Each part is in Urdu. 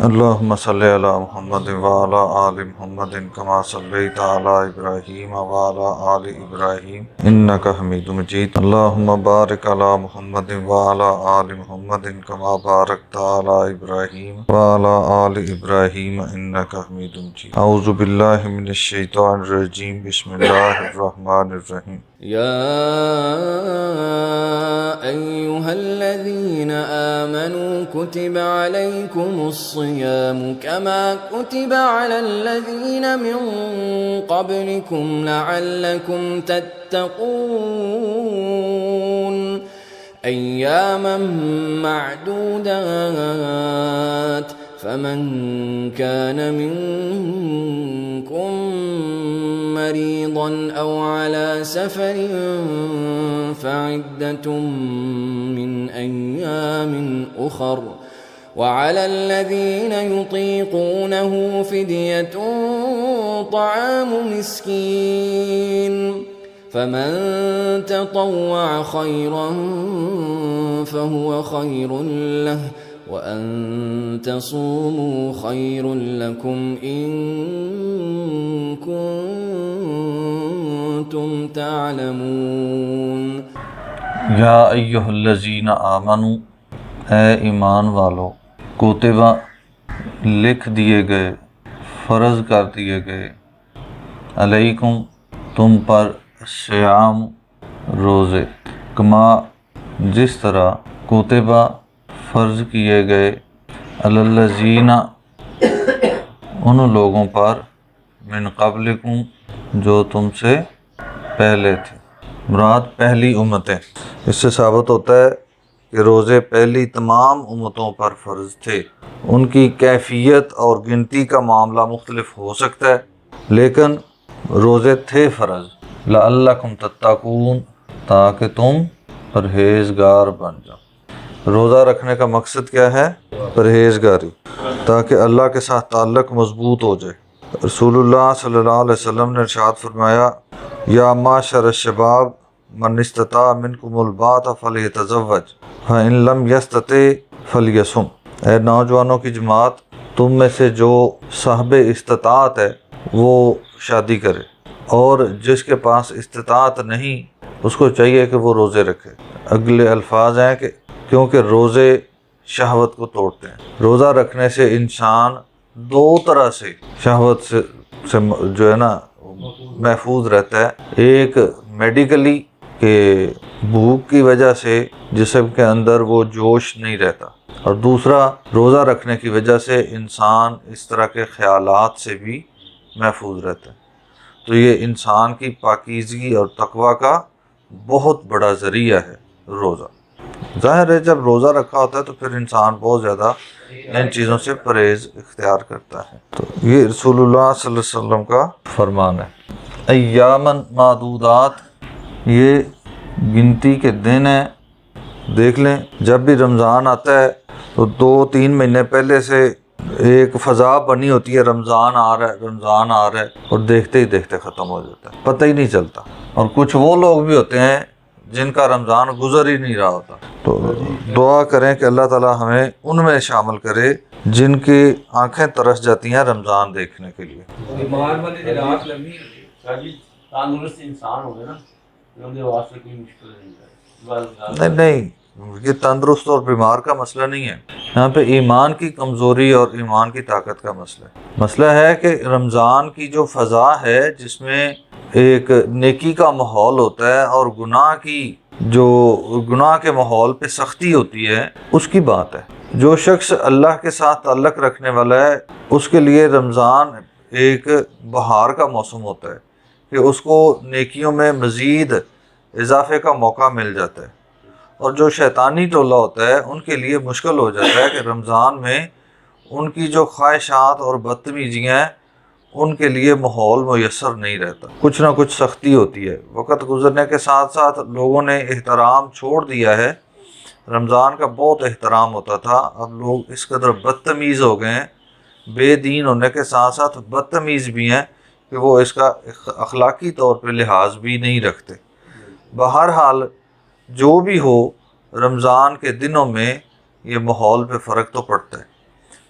اللهم صل على محمد وعلى آل محمد كما صليت على إبراهيم وعلى آل إبراهيم إنك حميد مجيد. اللهم بارك على محمد وعلى آل محمد كما باركت على إبراهيم وعلى آل إبراهيم إنك حميد مجيد. أعوذ بالله من الشيطان الرجيم. بسم الله الرحمن الرحيم. يا أيها الذين آمنوا كتب عليكم الصيام كما كتب على الذين من قبلكم لعلكم تتقون أياما معدودات فمن كان منكم مريضا أو على سفر فعدة من أيام أخر وعلى الذين يطيقونه فدية طعام مسكين فمن تطوع خيرا فهو خير له وأن تصوموا خير لكم إن كنتم تعلمون. یا ایہا الذین آمنوا، اے ایمان والو، کتبہ لکھ دیے گئے، فرض کر دیے گئے، علیکم تم پر، صیام روزے، کما جس طرح، کتبہ فرض کیے گئے، علی الذین ان لوگوں پر، من قبلکم جو تم سے پہلے تھے، مراد پہلی امتیں. اس سے ثابت ہوتا ہے کہ روزے پہلی تمام امتوں پر فرض تھے. ان کی کیفیت اور گنتی کا معاملہ مختلف ہو سکتا ہے، لیکن روزے تھے فرض. لعلکم تتقون، تاکہ تم پرہیزگار بن جاؤ. روزہ رکھنے کا مقصد کیا ہے؟ پرہیزگاری، تاکہ اللہ کے ساتھ تعلق مضبوط ہو جائے. رسول اللہ صلی اللہ علیہ وسلم نے ارشاد فرمایا، یا معشر الشباب من استطاع منکم الباءۃ فلیتزوج فإن لم یستطع فلیصم. اے نوجوانوں کی جماعت، تم میں سے جو صاحب استطاعت ہے وہ شادی کرے، اور جس کے پاس استطاعت نہیں اس کو چاہیے کہ وہ روزے رکھے. اگلے الفاظ ہیں کہ کیونکہ روزے شہوت کو توڑتے ہیں. روزہ رکھنے سے انسان دو طرح سے شہوت سے جو ہے نا محفوظ رہتا ہے. ایک میڈیکلی کہ بھوک کی وجہ سے جسم کے اندر وہ جوش نہیں رہتا، اور دوسرا روزہ رکھنے کی وجہ سے انسان اس طرح کے خیالات سے بھی محفوظ رہتا ہے. تو یہ انسان کی پاکیزگی اور تقوی کا بہت بڑا ذریعہ ہے روزہ. ظاہر ہے جب روزہ رکھا ہوتا ہے تو پھر انسان بہت زیادہ ان چیزوں سے پرہیز اختیار کرتا ہے. تو یہ رسول اللہ صلی اللہ علیہ وسلم کا فرمان ہے. ایاماً معدودات، یہ گنتی کے دن ہیں. دیکھ لیں جب بھی رمضان آتا ہے تو 2-3 مہینے پہلے سے ایک فضا بنی ہوتی ہے، رمضان آ رہا ہے رمضان آ رہا ہے، اور دیکھتے ہی دیکھتے ختم ہو جاتا ہے، پتہ ہی نہیں چلتا. اور کچھ وہ لوگ بھی ہوتے ہیں جن کا رمضان گزر ہی نہیں رہا ہوتا. تو دعا کریں کہ اللہ تعالی ہمیں ان میں شامل کرے جن کی آنکھیں ترس جاتی ہیں رمضان دیکھنے کے لیے. بیمار بندے دی رات لمبی تندرست انسان ہوگا نا، ان کے واسطے کوئی مشکل نہیں ہے. نہیں، یہ تندرست اور بیمار کا مسئلہ نہیں ہے. یہاں پہ ایمان کی کمزوری اور ایمان کی طاقت کا مسئلہ ہے. مسئلہ ہے کہ رمضان کی جو فضا ہے جس میں ایک نیکی کا ماحول ہوتا ہے اور گناہ کے ماحول پہ سختی ہوتی ہے، اس کی بات ہے. جو شخص اللہ کے ساتھ تعلق رکھنے والا ہے اس کے لیے رمضان ایک بہار کا موسم ہوتا ہے کہ اس کو نیکیوں میں مزید اضافے کا موقع مل جاتا ہے. اور جو شیطانی ٹولہ ہوتا ہے ان کے لیے مشکل ہو جاتا ہے کہ رمضان میں ان کی جو خواہشات اور بدتمیزیاں ہیں ان کے لیے ماحول میسر نہیں رہتا، کچھ نہ کچھ سختی ہوتی ہے. وقت گزرنے کے ساتھ ساتھ لوگوں نے احترام چھوڑ دیا ہے. رمضان کا بہت احترام ہوتا تھا، اب لوگ اس قدر بدتمیز ہو گئے ہیں، بے دین ہونے کے ساتھ ساتھ بدتمیز بھی ہیں کہ وہ اس کا اخلاقی طور پہ لحاظ بھی نہیں رکھتے. بہرحال جو بھی ہو، رمضان کے دنوں میں یہ ماحول پہ فرق تو پڑتا ہے.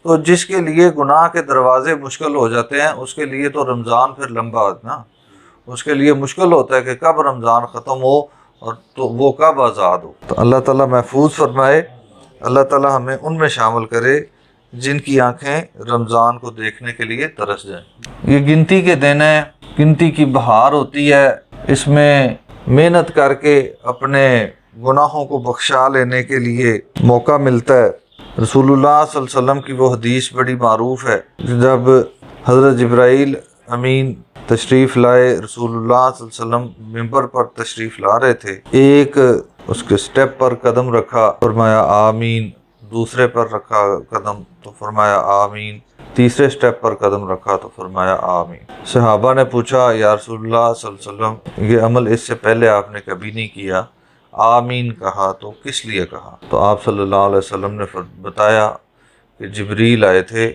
تو جس کے لیے گناہ کے دروازے مشکل ہو جاتے ہیں اس کے لیے تو رمضان پھر لمبا ہے نا، اس کے لیے مشکل ہوتا ہے کہ کب رمضان ختم ہو اور تو وہ کب آزاد ہو۔ تو اللہ تعالیٰ محفوظ فرمائے، اللہ تعالیٰ ہمیں ان میں شامل کرے جن کی آنکھیں رمضان کو دیکھنے کے لیے ترس جائیں۔ یہ گنتی کے دن ہیں، گنتی کی بہار ہوتی ہے، اس میں محنت کر کے اپنے گناہوں کو بخشا لینے کے لیے موقع ملتا ہے۔ رسول اللہ صلی اللہ علیہ وسلم کی وہ حدیث بڑی معروف ہے، جب حضرت جبرائیل امین تشریف لائے، رسول اللہ صلی اللہ علیہ وسلم ممبر پر تشریف لا رہے تھے، ایک اس کے سٹیپ پر قدم رکھا، فرمایا آمین، دوسرے پر رکھا قدم تو فرمایا آمین، تیسرے سٹیپ پر قدم رکھا تو فرمایا آمین۔ صحابہ نے پوچھا یا رسول اللہ صلی اللہ علیہ وسلم یہ عمل اس سے پہلے آپ نے کبھی نہیں کیا، آمین کہا تو کس لیے کہا؟ تو آپ صلی اللہ علیہ وسلم نے بتایا کہ جبریل آئے تھے،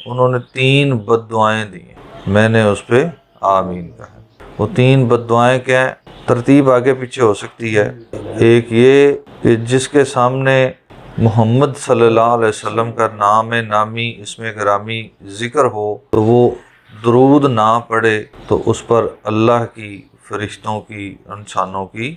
انہوں نے 3 بد دعائیں دی، میں نے اس پہ آمین کہا۔ وہ 3 بد دعائیں کیا ہیں؟ ترتیب آگے پیچھے ہو سکتی ہے۔ ایک یہ کہ جس کے سامنے محمد صلی اللہ علیہ وسلم کا نام نامی اسم گرامی ذکر ہو تو وہ درود نہ پڑھے تو اس پر اللہ کی، فرشتوں کی، انسانوں کی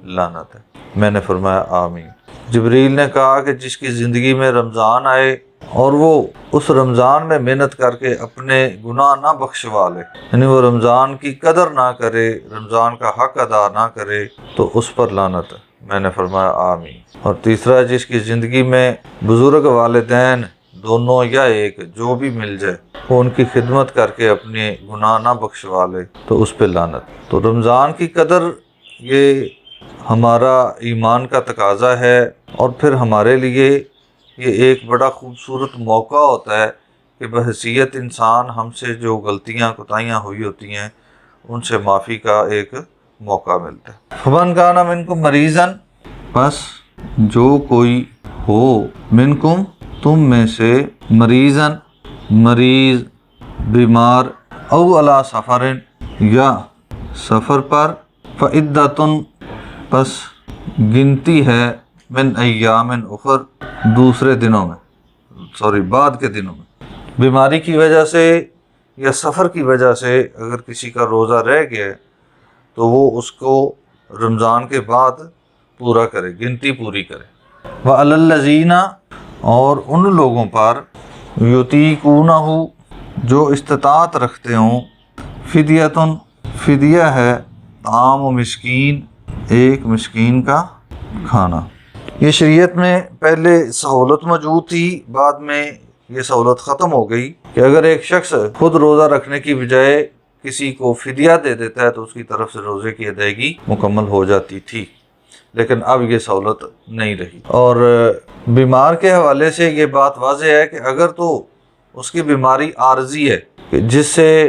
لعنت ہے۔ میں نے فرمایا آمین۔ جبریل نے کہا کہ جس کی زندگی میں رمضان آئے اور وہ اس رمضان میں محنت کر کے اپنے گناہ نہ بخشوا لے، یعنی وہ رمضان کی قدر نہ کرے، رمضان کا حق ادا نہ کرے تو اس پر لعنت ہے۔ میں نے فرمایا آمین۔ اور تیسرا، جس کی زندگی میں بزرگ والدین دونوں یا ایک جو بھی مل جائے وہ ان کی خدمت کر کے اپنے گناہ نہ بخشوا لے تو اس پہ لعنت۔ تو رمضان کی قدر یہ ہمارا ایمان کا تقاضا ہے، اور پھر ہمارے لیے یہ ایک بڑا خوبصورت موقع ہوتا ہے کہ بحیثیت انسان ہم سے جو غلطیاں کوتاہیاں ہوئی ہوتی ہیں ان سے معافی کا ایک موقع ملتا ہے۔ فمن کان منکم مریضا، بس جو کوئی ہو، منکم تم میں سے، مریضا مریض، بیمار، او علی سفر یا سفر پر، فعدۃ بس گنتی ہے، من ایام اخر دوسرے دنوں میں، بعد کے دنوں میں۔ بیماری کی وجہ سے یا سفر کی وجہ سے اگر کسی کا روزہ رہ گیا ہے تو وہ اس کو رمضان کے بعد پورا کرے، گنتی پوری کرے۔ وعلی الذین، اور ان لوگوں پر، یطیقونہ جو استطاعت رکھتے ہوں، فدیۃ فدیہ ہے، طعام و مسکین ایک مسکین کا کھانا۔ یہ شریعت میں پہلے سہولت موجود تھی، بعد میں یہ سہولت ختم ہو گئی کہ اگر ایک شخص خود روزہ رکھنے کی بجائے کسی کو فدیہ دے دیتا ہے تو اس کی طرف سے روزے کی ادائیگی مکمل ہو جاتی تھی، لیکن اب یہ سہولت نہیں رہی۔ اور بیمار کے حوالے سے یہ بات واضح ہے کہ اگر تو اس کی بیماری عارضی ہے کہ جس سے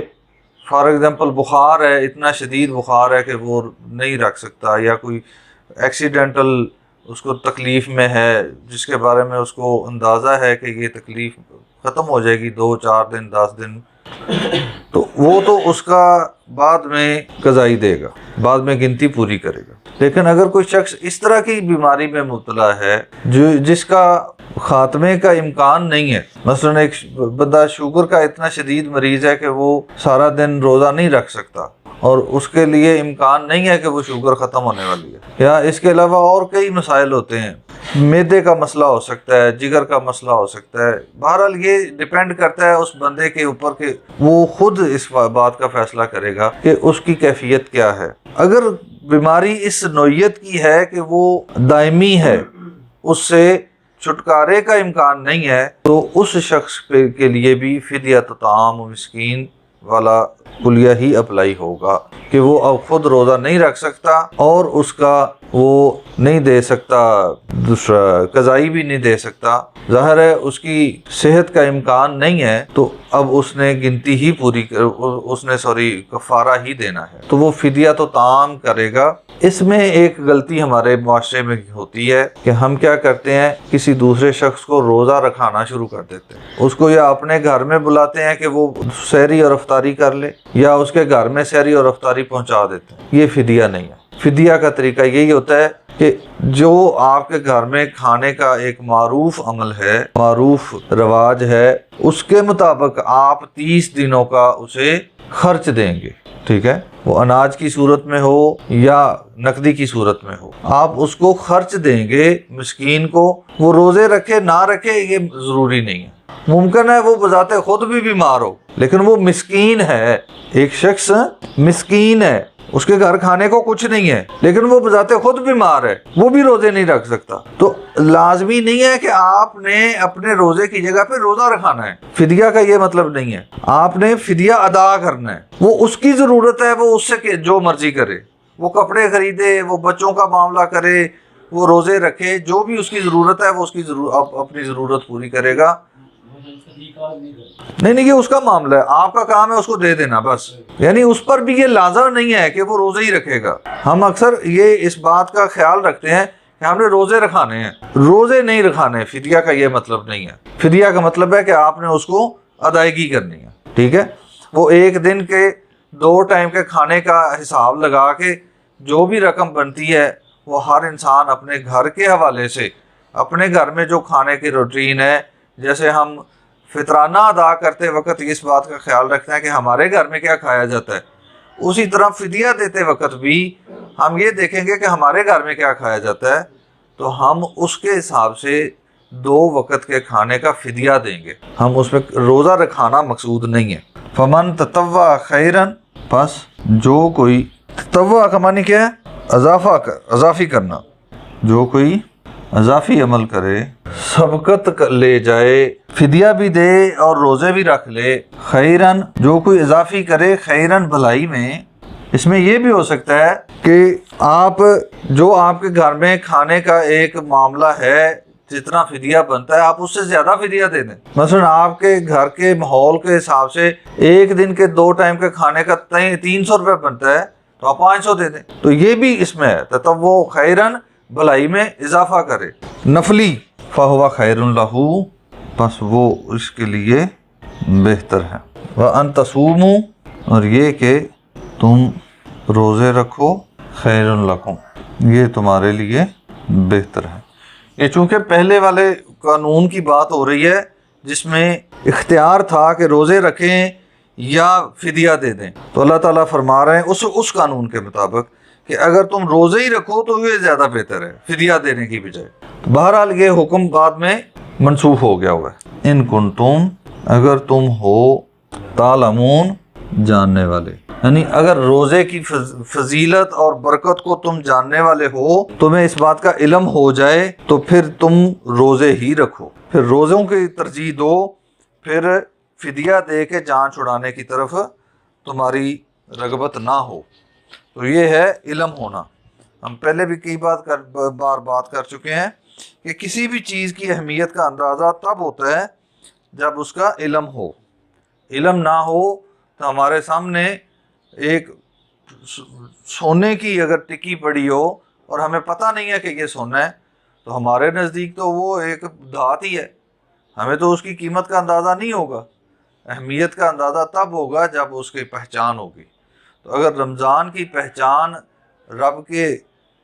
فار ایگزامپل بخار ہے، اتنا شدید بخار ہے کہ وہ نہیں رکھ سکتا، یا کوئی ایکسیڈنٹل اس کو تکلیف میں ہے جس کے بارے میں اس کو اندازہ ہے کہ یہ تکلیف ختم ہو جائے گی 2 4 دن 10 دن، تو وہ تو اس کا بعد میں قضائی دے گا، بعد میں گنتی پوری کرے گا۔ لیکن اگر کوئی شخص اس طرح کی بیماری میں مبتلا ہے جس کا خاتمے کا امکان نہیں ہے، مثلا ایک بندہ شوگر کا اتنا شدید مریض ہے کہ وہ سارا دن روزہ نہیں رکھ سکتا اور اس کے لیے امکان نہیں ہے کہ وہ شوگر ختم ہونے والی ہے، یا اس کے علاوہ اور کئی مسائل ہوتے ہیں، معدے کا مسئلہ ہو سکتا ہے، جگر کا مسئلہ ہو سکتا ہے، بہرحال یہ ڈیپینڈ کرتا ہے اس بندے کے اوپر کہ وہ خود اس بات کا فیصلہ کرے گا کہ اس کی کیفیت کیا ہے۔ اگر بیماری اس نوعیت کی ہے کہ وہ دائمی ہے، اس سے چھٹکارے کا امکان نہیں ہے، تو اس شخص کے لیے بھی فدیہ طعام و مسکین والا کلیہ ہی اپلائی ہوگا کہ وہ اب خود روزہ نہیں رکھ سکتا اور اس کا وہ نہیں دے سکتا، دوسرا قضائی بھی نہیں دے سکتا، ظاہر ہے اس کی صحت کا امکان نہیں ہے، تو اب اس نے گنتی ہی پوری کفارہ ہی دینا ہے، تو وہ فدیہ تو طعام کرے گا۔ اس میں ایک غلطی ہمارے معاشرے میں ہوتی ہے کہ ہم کیا کرتے ہیں، کسی دوسرے شخص کو روزہ رکھانا شروع کر دیتے ہیں، اس کو یا اپنے گھر میں بلاتے ہیں کہ وہ سحری اور افطاری کر لے، یا اس کے گھر میں سحری اور افطاری پہنچا دیتے ہیں۔ یہ فدیہ نہیں ہے۔ فدیہ کا طریقہ یہی ہوتا ہے کہ جو آپ کے گھر میں کھانے کا ایک معروف عمل ہے، معروف رواج ہے، اس کے مطابق آپ 30 دنوں کا اسے خرچ دیں گے، ٹھیک ہے، وہ اناج کی صورت میں ہو یا نقدی کی صورت میں ہو، آپ اس کو خرچ دیں گے مسکین کو۔ وہ روزے رکھے نہ رکھے یہ ضروری نہیں ہے، ممکن ہے وہ بذات خود بھی بیمار ہو لیکن وہ مسکین ہے، ایک شخص مسکین ہے، اس کے گھر کھانے کو کچھ نہیں ہے لیکن وہ بذات خود بیمار ہے، وہ بھی روزے نہیں رکھ سکتا، تو لازمی نہیں ہے کہ آپ نے اپنے روزے کی جگہ پہ روزہ رکھانا ہے۔ فدیہ کا یہ مطلب نہیں ہے، آپ نے فدیہ ادا کرنا ہے، وہ اس کی ضرورت ہے، وہ اس سے جو مرضی کرے، وہ کپڑے خریدے، وہ بچوں کا معاملہ کرے، وہ روزے رکھے، جو بھی اس کی ضرورت ہے وہ اس کی اپنی ضرورت پوری کرے گا۔ نہیں یہ اس کا معاملہ ہے، آپ کا کام ہے اس کو دے دینا بس، یعنی اس پر بھی یہ لازم نہیں ہے کہ وہ روزے ہی رکھے گا۔ ہم اکثر یہ اس بات کا خیال رکھتے ہیں کہ ہم نے روزے رکھانے ہیں، روزے نہیں رکھانے، فدیہ کا یہ مطلب نہیں ہے۔ فدیہ کا مطلب ہے کہ آپ نے اس کو ادائیگی کرنی ہے، ٹھیک ہے، وہ ایک دن کے 2 ٹائم کے کھانے کا حساب لگا کے جو بھی رقم بنتی ہے وہ ہر انسان اپنے گھر کے حوالے سے، اپنے گھر میں جو کھانے کی روٹین ہے، جیسے ہم فطرانہ ادا کرتے وقت اس بات کا خیال رکھتے ہیں کہ ہمارے گھر میں کیا کھایا جاتا ہے، اسی طرح فدیہ دیتے وقت بھی ہم یہ دیکھیں گے کہ ہمارے گھر میں کیا کھایا جاتا ہے، تو ہم اس کے حساب سے 2 وقت کے کھانے کا فدیہ دیں گے، ہم اس میں روزہ رکھانا مقصود نہیں ہے۔ فمن تطوع خیرا، پس جو کوئی، تطوع کا معنی کیا ہے؟ اضافی کرنا، جو کوئی اضافی عمل کرے، سبقت لے جائے، فدیہ بھی دے اور روزے بھی رکھ لے، خیرن جو کوئی اضافی کرے، خیرن بھلائی میں، اس میں یہ بھی ہو سکتا ہے کہ آپ جو آپ کے گھر میں کھانے کا ایک معاملہ ہے، جتنا فدیہ بنتا ہے آپ اس سے زیادہ فدیہ دے دیں، مثلا آپ کے گھر کے ماحول کے حساب سے ایک دن کے 2 ٹائم کے کھانے کا 300 روپے بنتا ہے تو آپ 500 دے دیں، تو یہ بھی اس میں ہے، تطوع خیرن، بھلائی میں اضافہ کرے، نفلی، فہو خیر لہ، پس وہ اس کے لیے بہتر ہے، وَأَن تَصُومُوا، اور یہ کہ تم روزے رکھو، خیر لکم، یہ تمہارے لیے بہتر ہے۔ یہ چونکہ پہلے والے قانون کی بات ہو رہی ہے جس میں اختیار تھا کہ روزے رکھیں یا فدیہ دے دیں، تو اللہ تعالیٰ فرما رہے ہیں اس قانون کے مطابق کہ اگر تم روزے ہی رکھو تو یہ زیادہ بہتر ہے فدیہ دینے کی بجائے۔ بہرحال یہ حکم بعد میں منسوخ ہو گیا ہوا ہے۔ ان کنتم، اگر تم ہو، تعلمون، جاننے والے، یعنی اگر روزے کی فضیلت اور برکت کو تم جاننے والے ہو، تمہیں اس بات کا علم ہو جائے، تو پھر تم روزے ہی رکھو، پھر روزوں کی ترجیح دو، پھر فدیہ دے کے جان چھڑانے کی طرف تمہاری رغبت نہ ہو، تو یہ ہے علم ہونا۔ ہم پہلے بھی کئی بار بات کر چکے ہیں کہ کسی بھی چیز کی اہمیت کا اندازہ تب ہوتا ہے جب اس کا علم ہو، علم نہ ہو تو ہمارے سامنے ایک سونے کی اگر ٹکی پڑی ہو اور ہمیں پتہ نہیں ہے کہ یہ سونا ہے، تو ہمارے نزدیک تو وہ ایک دھات ہی ہے، ہمیں تو اس کی قیمت کا اندازہ نہیں ہوگا، اہمیت کا اندازہ تب ہوگا جب اس کی پہچان ہوگی۔ تو اگر رمضان کی پہچان، رب کے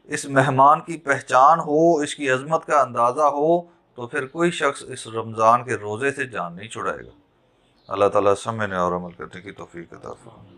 اس مہمان کی پہچان ہو، اس کی عظمت کا اندازہ ہو، تو پھر کوئی شخص اس رمضان کے روزے سے جان نہیں چھڑائے گا۔ اللہ تعالیٰ سمجھنے اور عمل کرنے کی توفیق عطا فرمائے۔